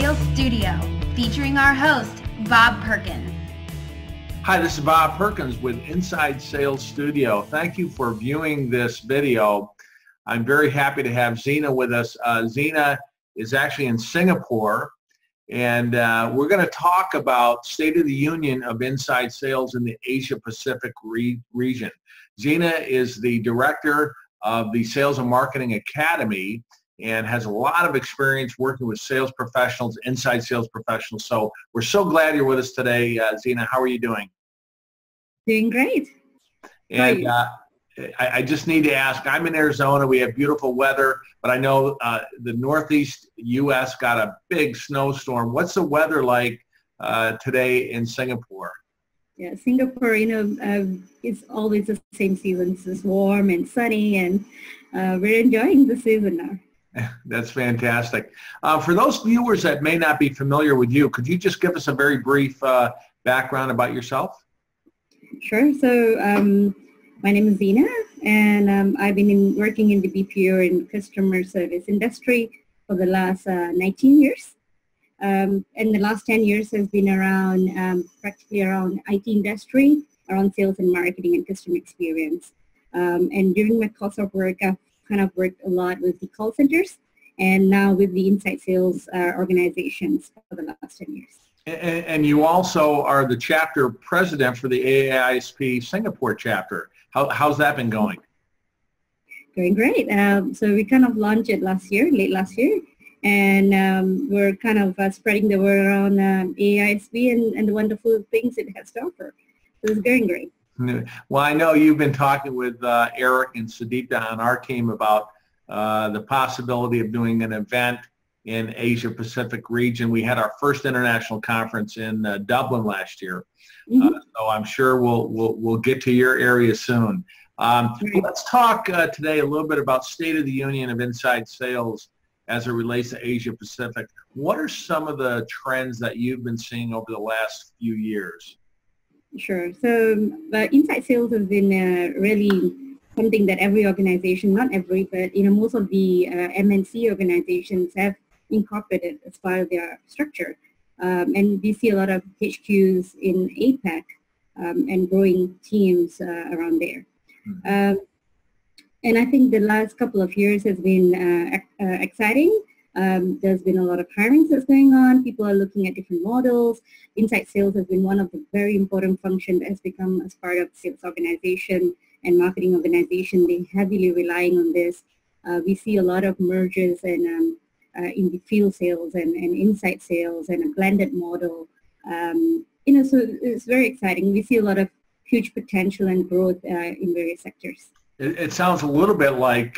Sales Studio, featuring our host, Bob Perkins. Hi, this is Bob Perkins with Inside Sales Studio. Thank you for viewing this video. I'm very happy to have Zeenath with us. Zeenath is actually in Singapore, and we're going to talk about State of the Union of Inside Sales in the Asia Pacific region. Zeenath is the director of the Sales and Marketing Academy and has a lot of experience working with sales professionals, inside sales professionals. So we're so glad you're with us today, Zeenath. How are you doing? Doing great. And I just need to ask, I'm in Arizona. We have beautiful weather, but I know the Northeast U.S. got a big snowstorm. What's the weather like today in Singapore? Yeah, Singapore, it's always the same season. It's warm and sunny, and we're enjoying the season now. That's fantastic. For those viewers that may not be familiar with you, could you just give us a very brief background about yourself? Sure. So my name is Zeenath, and I've been working in the BPO and customer service industry for the last 19 years. And the last 10 years has been around practically around IT industry, around sales and marketing and customer experience. And during my course of work, I've kind of worked a lot with the call centers and now with the inside sales organizations for the last 10 years. And you also are the chapter president for the AA-ISP Singapore Chapter. How's that been going? Going great. So we kind of launched it late last year, and we're kind of spreading the word around AA-ISP and the wonderful things it has to offer. So it's going great. Well, I know you've been talking with Eric and Sadita on our team about the possibility of doing an event in Asia Pacific region. We had our first international conference in Dublin last year, so I'm sure we'll get to your area soon. Let's talk today a little bit about State of the Union of Inside Sales as it relates to Asia Pacific. What are some of the trends that you've been seeing over the last few years? Sure. So inside sales has been really something that every organization, not every, but most of the MNC organizations have incorporated as part of their structure. And we see a lot of HQs in APAC and growing teams around there. And I think the last couple of years has been exciting. There's been a lot of hiring that's going on. People are looking at different models. Inside sales has been one of the very important functions that has become as part of sales organization and marketing organization. They're heavily relying on this. We see a lot of mergers and in the field sales and inside sales and a blended model. So it's very exciting. We see a lot of huge potential and growth in various sectors. It sounds a little bit like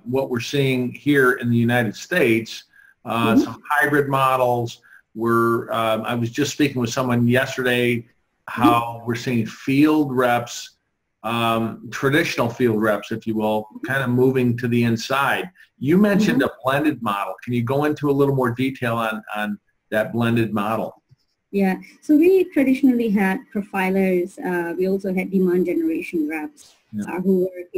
what we're seeing here in the United States, some hybrid models. I was just speaking with someone yesterday how we're seeing field reps, traditional field reps, if you will, kind of moving to the inside. You mentioned a blended model. Can you go into a little more detail on that blended model? Yeah, so we traditionally had profilers. We also had demand generation reps. Who work,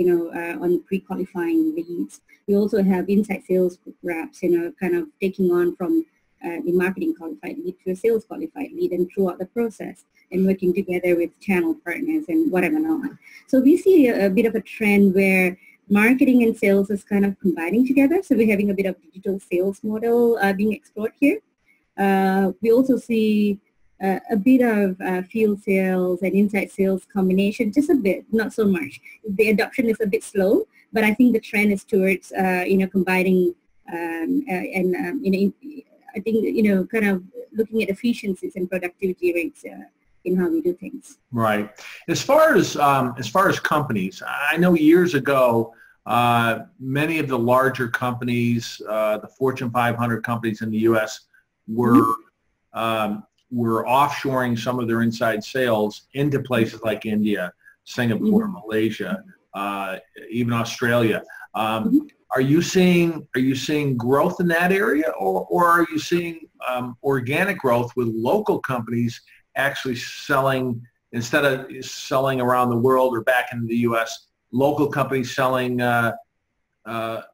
on pre-qualifying leads. We also have inside sales reps, kind of taking on from the marketing qualified lead to a sales qualified lead and throughout the process and working together with channel partners and whatever not. So we see a bit of a trend where marketing and sales is kind of combining together. So we're having a bit of digital sales model being explored here. We also see a bit of field sales and inside sales combination, just a bit, not so much. The adoption is a bit slow, but I think the trend is towards, combining I think, kind of looking at efficiencies and productivity rates in how we do things. Right. As far as companies, I know years ago, many of the larger companies, the Fortune 500 companies in the U.S. were offshoring some of their inside sales into places like India, Singapore, Malaysia, even Australia. Are you seeing growth in that area, or are you seeing organic growth with local companies actually selling, instead of selling around the world or back into the U.S., local companies selling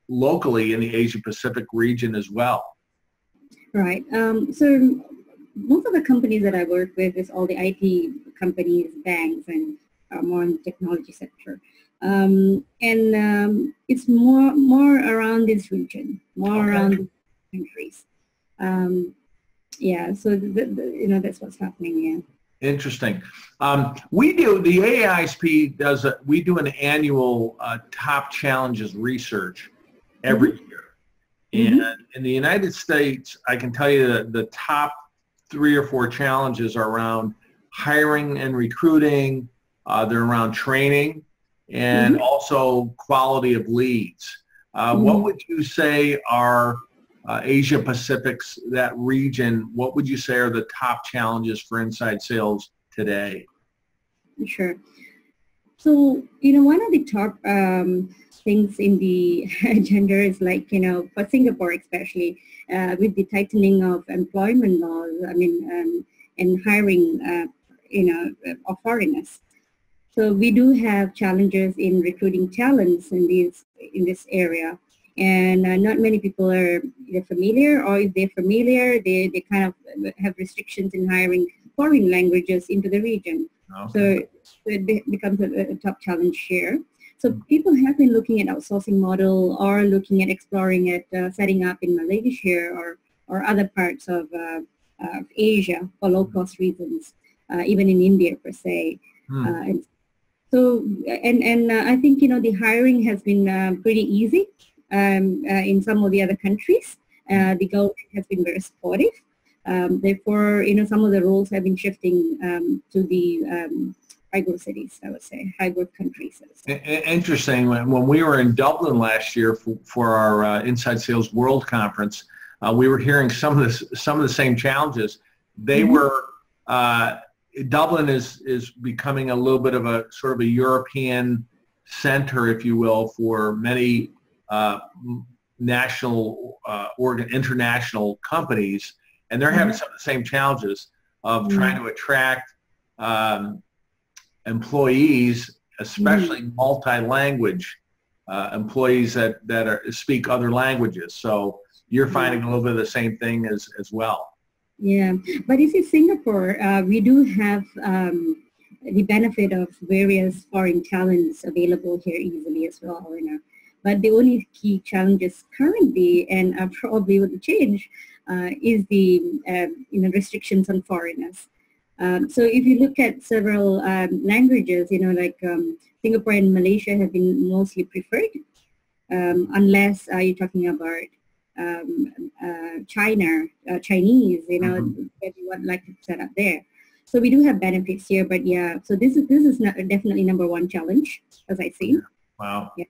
locally in the Asia Pacific region as well? Right. So most of the companies that I work with is all the IT companies, banks, and more in the technology sector. It's more around this region, more Okay. around the countries. Yeah, so that's what's happening. Yeah. Interesting. We do, the AA-ISP does, we do an annual top challenges research every year. And in the United States, I can tell you that the top 3 or 4 challenges are around hiring and recruiting, they're around training, and also quality of leads. What would you say are Asia Pacific's, that region, what would you say are the top challenges for inside sales today? Sure. So, one of the top things in the agenda is like, for Singapore especially, with the tightening of employment laws, and hiring, of foreigners. So we do have challenges in recruiting talents in this area. And not many people are either familiar, or if they're familiar, they kind of have restrictions in hiring foreign languages into the region. Okay. So it becomes a top challenge here. So people have been looking at outsourcing model, or looking at exploring at setting up in Malaysia or other parts of Asia for low-cost reasons, even in India per se. And I think the hiring has been pretty easy in some of the other countries. The government has been very supportive. Therefore, some of the roles have been shifting to the high growth cities, I would say, high growth countries. Interesting. When we were in Dublin last year for our Inside Sales World Conference, we were hearing some of the same challenges. They were Dublin is becoming a little bit of a sort of a European center, if you will, for many national international companies, and they're having some of the same challenges of trying to attract employees, especially multi-language employees that speak other languages. So you're finding a little bit of the same thing as well. Yeah, but you see, Singapore, we do have the benefit of various foreign talents available here easily as well. But the only key challenges currently, and probably will change, is the restrictions on foreigners. So if you look at several languages, like Singapore and Malaysia have been mostly preferred, unless you're talking about Chinese, that you would like to set up there. So we do have benefits here, but yeah, so this is definitely number one challenge, as I see. Wow. Yeah.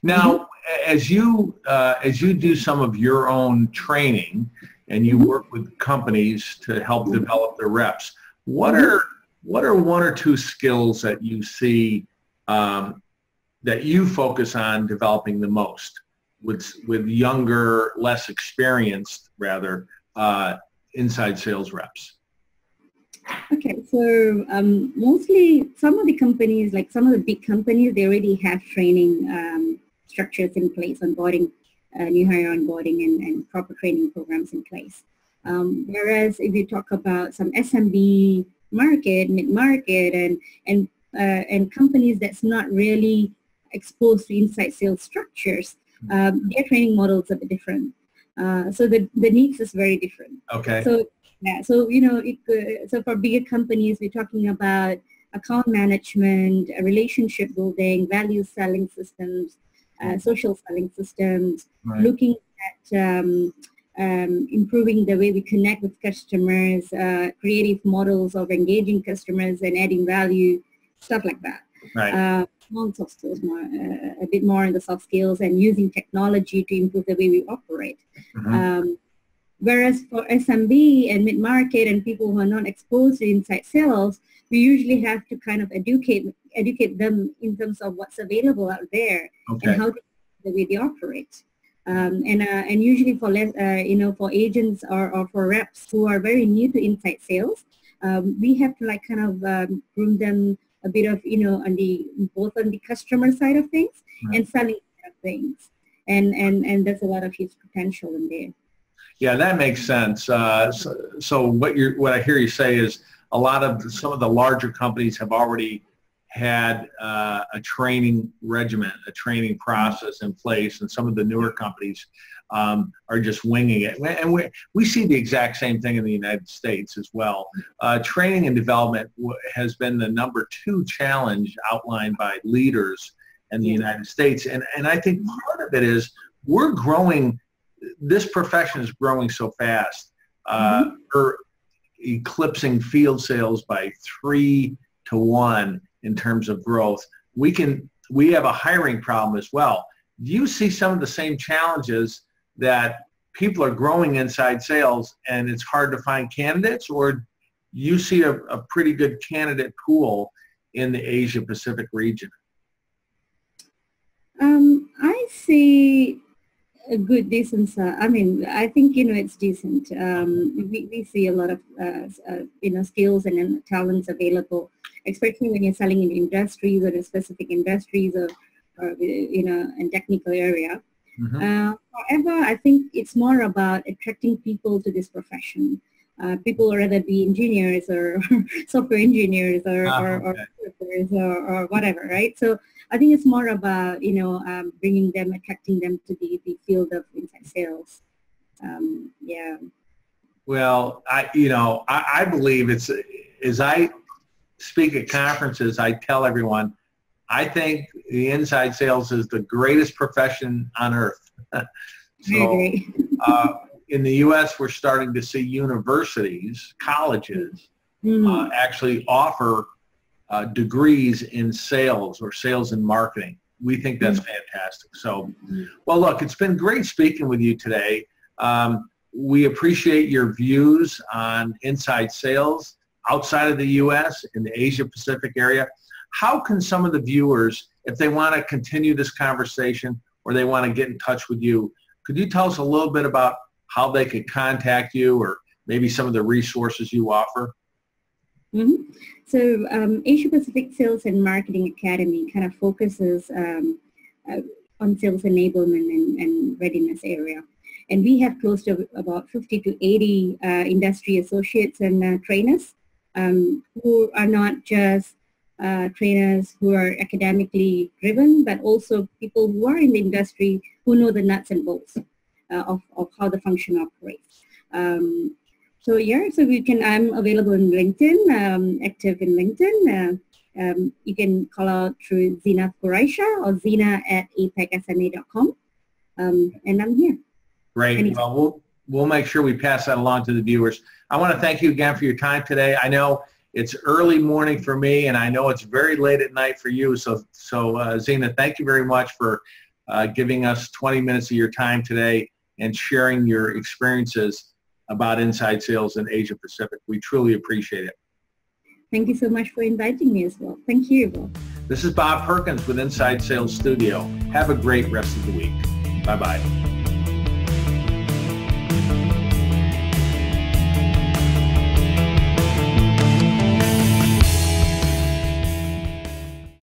Now, as you do some of your own training and you work with companies to help develop their reps, what are 1 or 2 skills that you see that you focus on developing the most with younger, less experienced, rather, inside sales reps? Okay, so mostly some of the companies, like some of the big companies, they already have training structures in place, onboarding, new hire onboarding and proper training programs in place. Whereas if you talk about some SMB market, mid-market, and companies that's not really exposed to inside sales structures, their training model is a bit different. So the needs is very different. Okay. So yeah, so so for bigger companies, we're talking about account management, relationship building, value selling systems, social selling systems, looking at improving the way we connect with customers, creative models of engaging customers and adding value, stuff like that. Right. Non-soft skills, a bit more in the soft skills, and using technology to improve the way we operate. Whereas for SMB and mid-market and people who are not exposed to inside sales, we usually have to kind of educate them in terms of what's available out there and how the way they operate. And usually for for agents or for reps who are very new to inside sales, we have to groom them a bit of both on the customer side of things and selling side of things, and there's a lot of huge potential in there. Yeah, that makes sense. So what I hear you say is some of the larger companies have already had a training regimen, a training process in place, and some of the newer companies are just winging it. And we see the exact same thing in the United States as well. Training and development has been the #2 challenge outlined by leaders in the United States. And I think part of it is we're growing, this profession is growing so fast. We're eclipsing field sales by 3 to 1 in terms of growth. We have a hiring problem as well. Do you see some of the same challenges that people are growing inside sales and it's hard to find candidates, or you see a pretty good candidate pool in the Asia Pacific region? I see a good, decent, I think, it's decent. We see a lot of, skills and talents available, especially when you're selling in industries or in specific industries or in technical area. However, I think it's more about attracting people to this profession. People rather be engineers or software engineers or whatever, right? So I think it's more about, bringing them, attracting them to the field of inside sales. Well, I believe as I speak at conferences, I tell everyone, I think the inside sales is the greatest profession on earth. So in the U.S., we're starting to see universities, colleges, actually offer degrees in sales or sales and marketing. We think that's fantastic. So, well, look, it's been great speaking with you today. We appreciate your views on inside sales outside of the U.S. in the Asia Pacific area. How can some of the viewers, if they want to continue this conversation or they want to get in touch with you, could you tell us a little bit about how they could contact you or maybe some of the resources you offer? So Asia Pacific Sales and Marketing Academy kind of focuses on sales enablement and readiness area. And we have close to about 50 to 80 industry associates and trainers who are not just trainers who are academically driven, but also people who are in the industry who know the nuts and bolts of how the function operates. So I'm available in LinkedIn, active in LinkedIn. You can call out through Zeenath Kuraisha or Zeena@apecsma.com. And I'm here. Great. Anytime. Well, we'll make sure we pass that along to the viewers. I want to thank you again for your time today. I know it's early morning for me, and I know it's very late at night for you. So Zeenath, thank you very much for giving us 20 minutes of your time today and sharing your experiences about inside sales in Asia Pacific. We truly appreciate it. Thank you so much for inviting me as well. Thank you. This is Bob Perkins with Inside Sales Studio. Have a great rest of the week. Bye-bye.